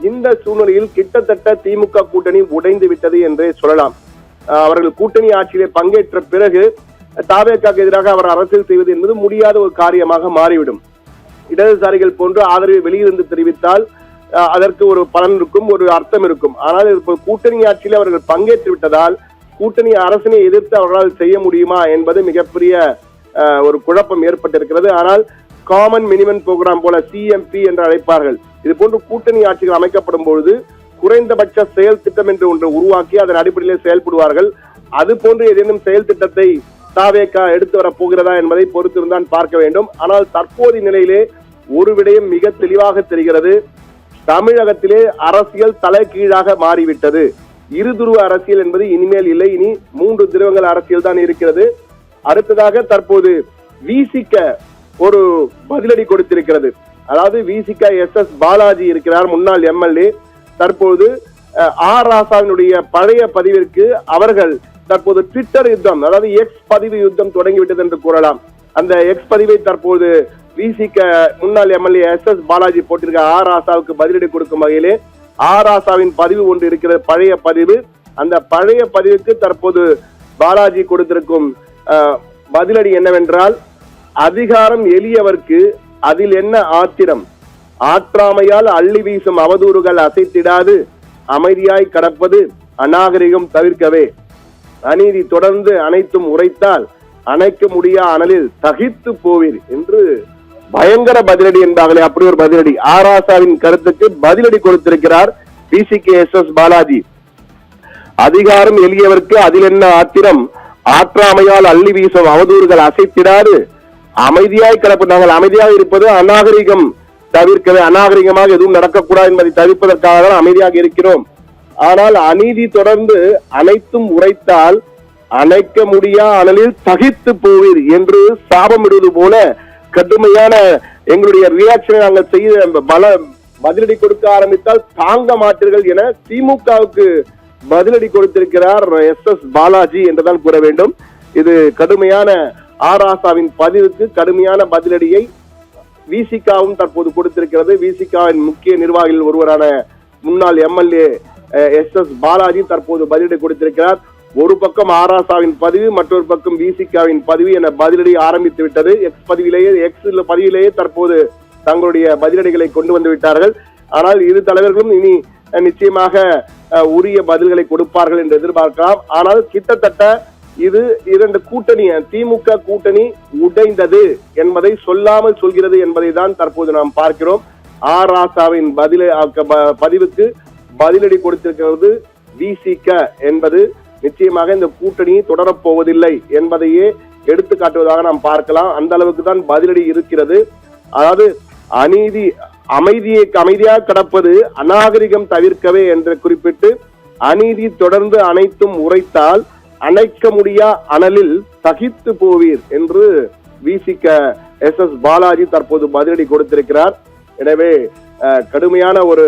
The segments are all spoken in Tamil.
இந்த சூழ்நிலையில் கிட்டத்தட்ட திமுக கூட்டணி உடைந்து விட்டது என்றே சொல்லலாம். அவர்கள் கூட்டணி ஆட்சியிலே பங்கேற்ற பிறகு தாவேக்காக்கு எதிராக அவர் அரசியல் செய்வது என்பது முடியாத ஒரு காரியமாக மாறிவிடும். இடதுசாரிகள் போன்று ஆதரவை வெளியிலிருந்து தெரிவித்தால் அதற்கு ஒரு பலன் இருக்கும், ஒரு அர்த்தம் இருக்கும். ஆனால் கூட்டணி ஆட்சியில் அவர்கள் பங்கேற்று விட்டதால் கூட்டணி அரசினை எதிர்த்து அவர்களால் செய்ய முடியுமா என்பது மிகப்பெரிய ஒரு குழப்பம் ஏற்பட்டிருக்கிறது. ஆனால் காமன் மினிமம் புரோகிராம் போல CMP என்று அழைப்பார்கள். இது போன்று கூட்டணி ஆட்சிகள் அமைக்கப்படும் பொழுது குறைந்தபட்ச செயல் திட்டம் என்று ஒன்று உருவாக்கி அதன் அடிப்படையிலே செயல்படுவார்கள். அது போன்று ஏதேனும் செயல் திட்டத்தை தாவேகா எடுத்து வரப் போகிறதா என்பதை பொறுத்திருந்தான் பார்க்க வேண்டும். ஆனால் தற்போதைய நிலையிலே ஒரு விடயம் மிக தெளிவாக தெரிகிறது. தமிழகத்திலே அரசியல் தலைகீழாக மாறிவிட்டது. இருதுருவ அரசியல் என்பது இனிமேல் இல்லை. இனி 3 துருவங்கள் அரசியல் தான் இருக்கிறது. அடுத்ததாக தற்போது விசிக ஒரு பதிலடி கொடுத்திருக்கிறது. அதாவது விசிக SS பாலாஜி இருக்கிறார், முன்னாள் MLA. தற்போது ராசாவினுடைய பழைய பதிவிற்கு அவர்கள் தற்போது ட்விட்டர் யுத்தம், அதாவது எக்ஸ் பதிவு யுத்தம் தொடங்கிவிட்டது என்று கூறலாம். அந்த எக்ஸ் பதிவை தற்போது விசிக முன்னாள் MLA SS பாலாஜி போட்டிருக்க ராசாவுக்கு பதிலடி கொடுக்கும் வகையிலே ராசாவின் பதிவு ஒன்று இருக்கிறது, பழைய பதிவு. அந்த பழைய பதிவுக்கு தற்போது பாலாஜி கொடுத்திருக்கும் பதிலடி என்னவென்றால், அதிகாரம் எளியவர்க்கு அதில் என்ன ஆத்திரம், ஆற்றாமையால் அள்ளி வீசும் அவதூறுகள் அசைத்திடாது அமைதியாய் கடப்பது அநாகரிகம் தவிர்க்கவே, அநீதி தொடர்ந்து அனைத்தும் உரைத்தால் அணைக்க முடியா அனலில் தகித்து போவீர் என்று பயங்கர பதிலடி என்பார்களே, அப்படி ஒரு பதிலடி ராசாவின் கருத்துக்கு பதிலடி கொடுத்திருக்கிறார் விசிக SS பாலாஜி. அதிகாரம் எளியவர்க்கு அதில் என்ன ஆத்திரம், ஆற்றாமையால் அள்ளி வீசும் அவதூறுகள் அசைத்திடாது அமைதியாய் கிடப்பு, நாங்கள் அமைதியாக இருப்பது அநாகரிகம் தவிர்க்கவே, அநாகரிகமாக எதுவும் நடக்கக்கூடாது என்பதை தவிர்ப்பதற்காக தான் அமைதியாக இருக்கிறோம். ஆனால் அநீதி தொடர்ந்து அனைத்தும் உரைத்தால் அணைக்க முடியா அனலில் தகித்து போவீர் என்று சாபமிடுவது போல கடுமையான எங்களுடைய ரியாக்ஷனை நாங்கள் செய்ய பதிலடி கொடுக்க ஆரம்பித்தால் தாங்க மாட்டீர்கள் என திமுகவுக்கு பதிலடி கொடுத்திருக்கிறார் SS பாலாஜி என்றுதான் கூற வேண்டும். இது கடுமையான ராசாவின் பதிவுக்கு கடுமையான பதிலடியை விசிகாவும் தற்போது கொடுத்திருக்கிறது. விசிகாவின் முக்கிய நிர்வாகிகள் ஒருவரான முன்னாள் MLA SS பாலாஜி தற்போது பதிலடி கொடுத்திருக்கிறார். ஒரு பக்கம் ராசாவின் பதிவு, மற்றொரு பக்கம் விசிகாவின் பதிவு என பதிலடி ஆரம்பித்து விட்டது. எக்ஸ் பதிவிலேயே தற்போது தங்களுடைய பதிலடிகளை கொண்டு வந்து விட்டார்கள். ஆனால் இரு தலைவர்களும் இனி நிச்சயமாக உரிய பதில்களை கொடுப்பார்கள் என்று எதிர்பார்க்கலாம். ஆனால் கிட்டத்தட்ட இது 2 கூட்டணி, திமுக கூட்டணி உடைந்தது என்பதை சொல்லாமல் சொல்கிறது என்பதை தான் தற்போது நாம் பார்க்கிறோம். ராசாவின் பதிவுக்கு பதிலடி கொடுத்திருக்கிறது விசிக என்பது நிச்சயமாக இந்த கூட்டணி தொடரப்போவதில்லை என்பதையே எடுத்து காட்டுவதாக நாம் பார்க்கலாம். அந்த அளவுக்கு தான் பதிலடி இருக்கிறது. அதாவது அமைதியாக கடப்பது அநாகரிகம் தவிர்க்கவே என்று குறிப்பிட்டு, அநீதி தொடர்ந்து அனைத்தும் உரைத்தால் அணைக்க முடியா அனலில் தகித்து போவீர் என்று விசிக SS பாலாஜி தற்போது பதிலடி கொடுத்திருக்கிறார். எனவே கடுமையான ஒரு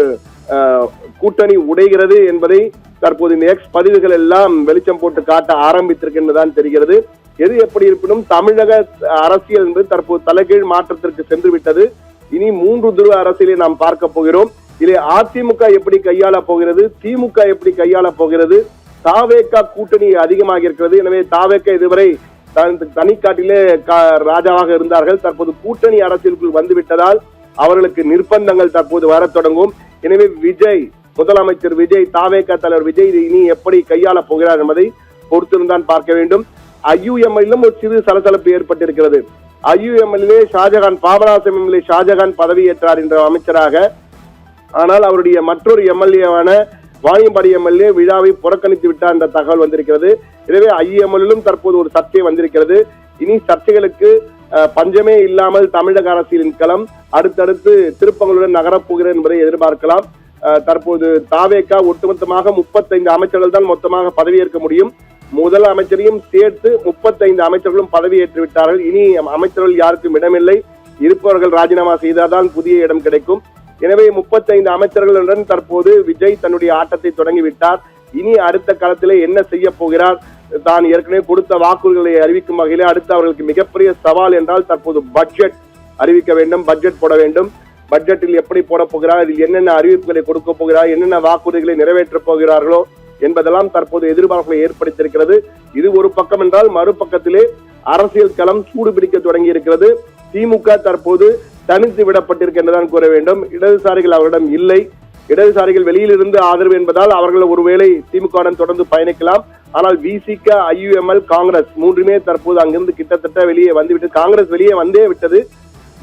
கூட்டணி உடைகிறது என்பதை தற்போது இந்த எக்ஸ் பதிவுகள் எல்லாம் வெளிச்சம் போட்டு காட்ட ஆரம்பித்திருக்கின்றதான் தெரிகிறது. எது எப்படி இருப்பினும் தமிழக அரசியல் என்பது தற்போது தலைகீழ் மாற்றத்திற்கு சென்று விட்டது. இனி 3 துருவ அரசியலை நாம் பார்க்க போகிறோம். இதிலே அதிமுக எப்படி கையாள போகிறது, திமுக எப்படி கையாள போகிறது, தாவேகா கூட்டணி அதிகமாக இருக்கிறது. எனவே தாவேகா இதுவரை தனிக்காட்டிலே ராஜாவாக இருந்தார்கள். தற்போது கூட்டணி அரசியலுக்குள் வந்துவிட்டதால் அவர்களுக்கு நிர்பந்தங்கள் தற்போது வர தொடங்கும். எனவே முதலமைச்சர் விஜய், தாவேகா தலைவர் விஜய் இனி எப்படி கையாள போகிறார் என்பதை பொறுத்திருந்தான் பார்க்க வேண்டும். IUMலும் ஒரு சிறு சலசலப்பு ஏற்பட்டிருக்கிறது. IUMலே ஷாஜகான், பாபநாசம் MLA ஷாஜகான் பதவியேற்றார் என்ற அமைச்சராக. ஆனால் அவருடைய மற்றொரு MLAவான வாணியம்பாடி MLA விழாவை புறக்கணித்து விட்டார் என்ற தகவல் வந்திருக்கிறது. எனவே IUMலும் தற்போது ஒரு சர்ச்சை வந்திருக்கிறது. இனி சர்ச்சைகளுக்கு பஞ்சமே இல்லாமல் தமிழக அரசியலின் களம் அடுத்தடுத்து திருப்பங்களுடன் நகரப்போகிறது என்பதை எதிர்பார்க்கலாம். தற்போது தாவேகா ஒட்டுமொத்தமாக 35 அமைச்சர்கள் தான் மொத்தமாக பதவியேற்க முடியும். முதல் அமைச்சரையும் சேர்த்து 35 அமைச்சர்களும் பதவியேற்று விட்டார்கள். இனி அமைச்சர்கள் யாருக்கும் இடமில்லை. இருப்பவர்கள் ராஜினாமா செய்தால்தான் புதிய இடம் கிடைக்கும். எனவே 35 அமைச்சர்களுடன் தற்போது விஜய் தன்னுடைய ஆட்டத்தை தொடங்கிவிட்டார். இனி அடுத்த காலத்திலே என்ன செய்ய போகிறார், தான் ஏற்கனவே கொடுத்த வாக்குறுதிகளை அறிவிக்கும் வகையிலே அடுத்து அவர்களுக்கு மிகப்பெரிய சவால் என்றால் தற்போது பட்ஜெட் அறிவிக்க வேண்டும், பட்ஜெட் போட வேண்டும். பட்ஜெட்டில் எப்படி போட போகிறார், இதில் என்னென்ன அறிவிப்புகளை கொடுக்க போகிறார், என்னென்ன வாக்குறுதிகளை நிறைவேற்றப் போகிறார்களோ என்பதெல்லாம் தற்போது எதிர்பார்ப்புகளை ஏற்படுத்தியிருக்கிறது. இது ஒரு பக்கம் என்றால், மறுபக்கத்திலே அரசியல் களம் சூடுபிடிக்க தொடங்கி இருக்கிறது. திமுக தற்போது தனித்து விடப்பட்டிருக்கின்றதான் கூற வேண்டும். இடதுசாரிகள் அவரிடம் இல்லை. இடதுசாரிகள் வெளியிலிருந்து ஆதரவு என்பதால் அவர்கள் ஒருவேளை திமுகவுடன் தொடர்ந்து பயணிக்கலாம். ஆனால் விசிக, ஐயுஎம்எல், காங்கிரஸ் மூன்றுமே தற்போது அங்கிருந்து கிட்டத்தட்ட வெளியே வந்துவிட்டது. காங்கிரஸ் வெளியே வந்தே விட்டது.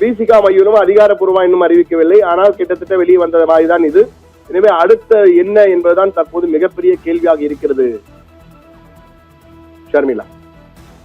விசிக, ஐயுஎம் அதிகாரப்பூர்வமாக இன்னும் அறிவிக்கவில்லை. ஆனால் கிட்டத்தட்ட வெளியே வந்த மாதிரிதான் இது. எனவே அடுத்த என்ன என்பதுதான் தற்போது மிகப்பெரிய கேள்வியாக இருக்கிறது. ஷர்மிளா.